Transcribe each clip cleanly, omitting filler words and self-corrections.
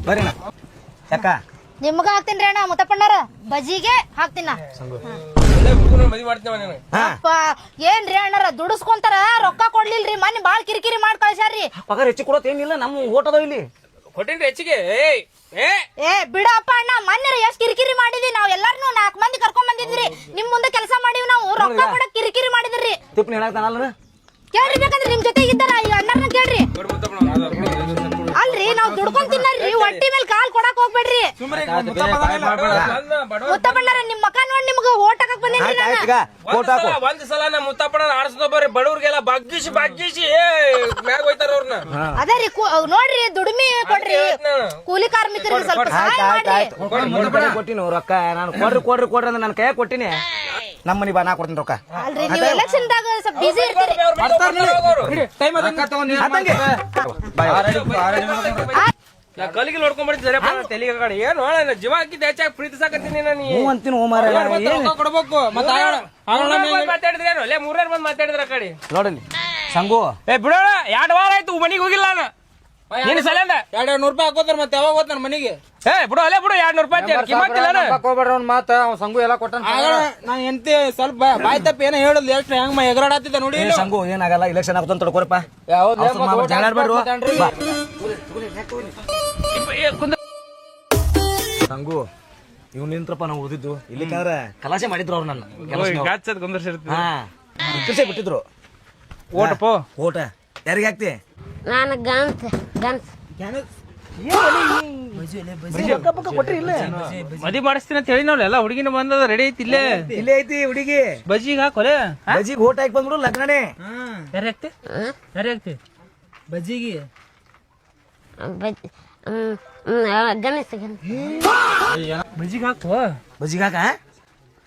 ಬರ್ರಿ ಯಾಕ ನಿಮ್ಗ ಹಾಕ್ತೀನಿ ಅಣ್ಣ ಮುತ್ತಪ್ಪಣ್ಣಾರ ಬಜಿಗೆ ಹಾಕ್ತೀನ ಏನ್ರಿ ಅಣ್ಣಾರ ದುಡಿಸ್ಕೊಂತಾರ ರೊಕ್ಕ ಕೊಡ್ಲಿಲ್ರಿ ಮನೆ ಬಾಳ್ ಕಿರಿಕಿರಿ ಮಾಡ್ ಕಳ್ಸ್ಯಾರ್ರಿ ಪಗಾರ ಹೆಚ್ಚು ಕೊಡೋತ್ ಏನಿಲ್ಲ ನಮ್ಮ ಓಟದ ಇಲ್ಲಿ ಕೊಟ್ಟೇನ್ರಿ ಹೆಚ್ಚಿಗೆ ಏ ಬಿಡಪ್ಪ ಅಣ್ಣ ಮೊನ್ನೆ ಎಷ್ಟ್ ಕಿರಿಕಿರಿ ಮಾಡಿದ್ವಿ ನಾವ್ ಎಲ್ಲಾರ್ನು 4 ಮಂದಿ ಕರ್ಕೊಂಡ್ ಬಂದಿದ್ರಿ ನಿಮ್ ಮುಂದೆ ಕೆಲಸ ಮಾಡಿವಿ ನಾವು ರೊಕ್ಕ ಕೊಡಕ್ ಕಿರಿಕಿರಿ ಮಾಡಿದ್ರಿ ತಿಪ್ಪನಿ ಹೇಳಕ್ತಾನಲ್ಲ ಕೇಳ್ರಿ ಬೇಕಂದ್ರೆ ನಿಮ್ ಜೊತೆ ಇದ್ದಾರ ಈಗ ಅಣ್ಣಾರ್ನ ಕೇಳ್ರಿ ಅಲ್ರಿ ನಾವ್ ದುಡ್ಕೊಂಡ್ ತಿನ್ನಲ್ರಿ ಹೊಟ್ಟಿ ಮೇಲೆ ಕಾಲ್ ಕೊಡಕ್ ಹೋಗ್ಬೇಡ್ರಿ ಮುತ್ತಪ್ಪಣ್ಣಾರ ನಿಮ್ ಮಕ ನೋಡ್ ನಿಮ್ಗ ಓಟ್ ಹಾಕಕ್ ಬಂದೇನ್ರಿ ಒಂದ್ ಸಲ ನಮ್ ಮುತ್ತಪ್ಪಣ್ಣ ಆಡ್ಸದ ಬರ್ರಿ ಬಡವ್ರಿಗೆಲ್ಲ ಬಗ್ಗಿಸಿ ಮ್ಯಾಗ ಹೋಯ್ತಾರ ಅವ್ರನ್ನ ಅದೇ ರೀ ನೋಡ್ರಿ ದುಡಿಮೆ ಕೊಡ್ರಿ ಕೂಲಿ ಕಾರ್ಮಿಕರಿಗೆ ಸ್ವಲ್ಪ ಸಹಾಯ ಮಾಡ್ರಿ ಕೊಟ್ಟಿನಿ ರೊಕ್ಕ ನಾನು ಕೊಡ್ರಿ ಅಂದ್ರೆ ನನ್ನ ಕೈಯಾಗ ಕೊಟ್ಟಿನಿ ನಮ್ಮ ಮನಿ ಬಾ ನಾ ಕೊಡ್ತೀನಿ ರೊಕ್ಕ ಅಲ್ರಿ ನೀವು ಎಲೆಕ್ಷನ್ ದಾಗ ಸ್ವಲ್ಪ ಬಿಸಿ ಇರ್ತೀರಿ ಕಲಿಗೆ ನೋಡ್ಕೊಂಡ್ಬಿಡ್ತಿದ್ದಾರೆ ತೆಲಿಗೆ ಕಡೆ ಏನು ಜೀವ ಹಾಕಿದ್ದೆ ಹೆಚ್ಚಾಗಿ ಪ್ರೀತಿ ಸಾಕತ್ತೀನಿ ನಾನು ಅಂತೀನಿ ಕೊಡ್ಬೇಕು ಮಾತಾಡಿದ್ರೆ ಏನು ಅಲ್ಲೇ 3 ಮಂದಿ ಮಾತಾಡಿದ್ರ ಕಡೆ ನೋಡಲಿ ಸಂಗು ಬಿಡೋಣ 2 ವಾರ ಆಯ್ತು ಮನಿಗೆ ಹೋಗಿಲ್ಲ ನಾನು ನೀನು ಸಲಿಂದ 200 ರೂಪಾಯಿ ಹಾಕೋತಾರ ಮತ್ತೆ ಯಾವಾಗ ಹೋಗ್ತಾನ ಮನಿಗೆ ಬಿಡು ಅಲ್ಲೇ ಬಿಡು 200 ರೂಪಾಯಿ ಮಾತ ಸಂಗು ಎಲ್ಲ ಕೊಟ್ಟ ನಾ ಎಂತ ಸ್ವಲ್ಪ ಬಾಯ್ ತಪ್ಪ ಏನೋ ಹೇಳುದು ಎಷ್ಟು ಹೆಂಗ್ ಎಗರಾಡತ್ತಿದ್ದ ನೋಡಿ ಸಂಗು ಏನಾಗಲ್ಲ ಇಲೆಕ್ಷನ್ ಆಗ್ತಂತ ತಡ್ಕೊರಪ್ಪ ಸಂಗು ಇವ್ ನಿಂತ್ರಪ್ಪ ನಾವು ಓದಿದ್ದು ಇಲ್ಲಿಕಂದ್ರ ಕಲಾಸೆ ಮಾಡಿದ್ರು ಅವ್ರು ನನ್ನ ಬಿಟ್ಟಿದ್ರು ಓಟ ಯಾರಿಗೆ ಹಾಕ್ತಿ ನಾನು ಮದಿ ಮಾಡಿಸ್ತೀನಿ ಅಂತ ಹೇಳಿ ನಾವ್ ಎಲ್ಲ ಹುಡುಗಿನ ಬಂದದ ರೆಡಿ ಐತಿ ಇಲ್ಲೇ ಐತಿ ಹುಡುಗಿ ಬಜ್ಜಿಗೆ ಹಾಕೋಲೆ ಬಜ್ಜಿಗೆ ಓಟ್ ಹಾಕಿ ಬಂದ್ಬಿಡು ಲಗ್ನನೇ ಯಾರು ಹಾಕ್ತಿ ಬಜ್ಜಿಗೆ ಬಜ್ಜಿಗೆ ಹಾಕುವ ಬಜ್ಜಿಗೆ ಹಾಕ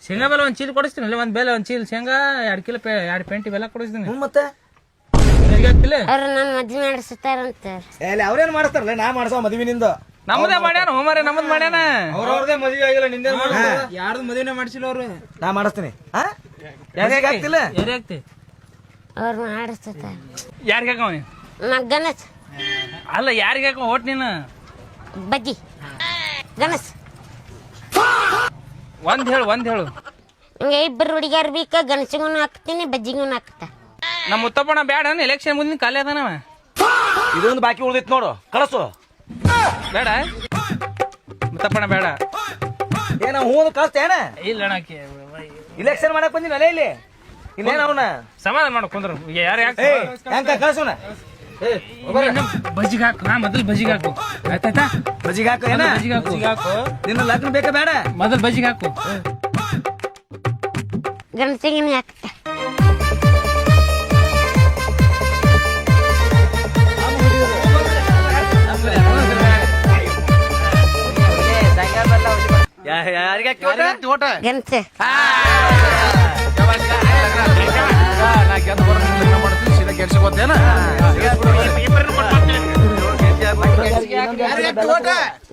ಶೇಂಗಾ ಬೆಲ್ಲ 1 ಚೀಲ ಕೊಡಿಸ್ತೀನಿ ಅಲ್ಲೇ 1 ಬೆಲ್ಲ 1 ಚೀಲ ಶೇಂಗಾ 2 ಕಿಲೋ 2 ಪೆಂಟಿ ಬೆಲ್ಲ ಕೊಡಿಸ್ತೀನಿ ಮತ್ತೆ ಮದ್ವೆ ಮಾಡಿಸ್ತಾರಂತ ಅವ್ರೇನ್ ಮಾಡಿಸ್ತಾರಲ್ಲ ನಾ ಮಾಡ್ಸೋ ಮದುವಿನಿಂದ ನಮ್ಮದೇ ಮಾಡ್ಯಾನ ಹೋಮಾರೆ ನಮ್ಮದ್ ಮಾಡ್ಯಾನ ಅವ್ರವ್ರದೇ ಮದ್ವೆ ಆಗಿಲ್ಲ ನಿಂದೆ ಯಾರ್ದು ಮದುವೆನೇ ಮಾಡಿಸಿಲ್ಲ ಅವ್ರು ನಾ ಮಾಡಿಸ್ತೀನಿ ಯಾರಿಗೆ ಆಗ್ತಿಲ್ಲ ಯಾರು ಹಾಕ್ತಿ ಅವ್ರು ಮಾಡಿಸ್ತಾರ ಯಾರಿಗೆ ಹಾಕವ ಗಣೇಶ್ ಅಲ್ಲ ಯಾರಿಗೆ ಹಾಕವ ಓಟ್ ನೀನು ಬಜ್ಜಿ ಗಣೇಶ್ ಒಂದ್ ಹೇಳು ಹಿಂಗೆ 2 ಹುಡುಗಿಯರ್ ಬೇಕ ಗಣಸಿಗೂ ಹಾಕ್ತೀನಿ ಬಜ್ಜಿಗೂ ಹಾಕ್ತಾ ನಮ್ಮ ಮುತ್ತಪ್ಪಣ್ಣ ಬೇಡ ಎಲೆಕ್ಷನ್ ಮುಂದಿನ ಖಾಲಿ ಅದಾನವ ಇದೊಂದು ಬಾಕಿ ಉಳ್ದೈತಿ ನೋಡು ಕಳಸು ಬೇಡ ಮುತ್ತಪ್ಪಣ್ಣ ಬೇಡ ಏನ ಹೂ ಕಳಿಸ್ತೇನ ಇಲ್ಲ ಇಲೆಕ್ಷನ್ ಮಾಡಕ್ ಬಂದಿನ ಅಲ್ಲೇ ಇಲ್ಲಿ ಇಲ್ಲೇನ ಅವನ ಸಮಾಧಾನ ಮಾಡು ಕುಂದ್ರು ಯಾರು ಹೆಂಗ ಕಳ್ಸೋಣ ಬಜ್ಜಿಗೆ ಹಾಕು ನಾ ಮೊದಲು ಬಜ್ಜಿಗೆ ಹಾಕು ಆಯ್ತಾಯ್ತಾ ಬಜ್ಜಿಗೆ ಹಾಕು ಏನ ಬಜ್ಜಿಗೆ ಹಾಕು ನಿನ್ನ ಲಗ್ನ ಬೇಕಾ ಬೇಡ ಮೊದಲು ಬಜ್ಜಿಗೆ ಹಾಕು ಗಣಸಿಗೆ ಹಾಕ್ತಾ ಯಾರಿಗೆ ಓಟ ಗಣಸೆ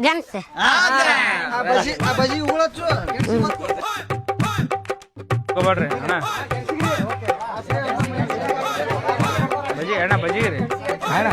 ಗಣಸೆ ಹೋಗ್ಬೇಡ್ರಿ ಅಣ್ಣ ಬಜ್ಜಿ ರೀ ಅಣ್ಣ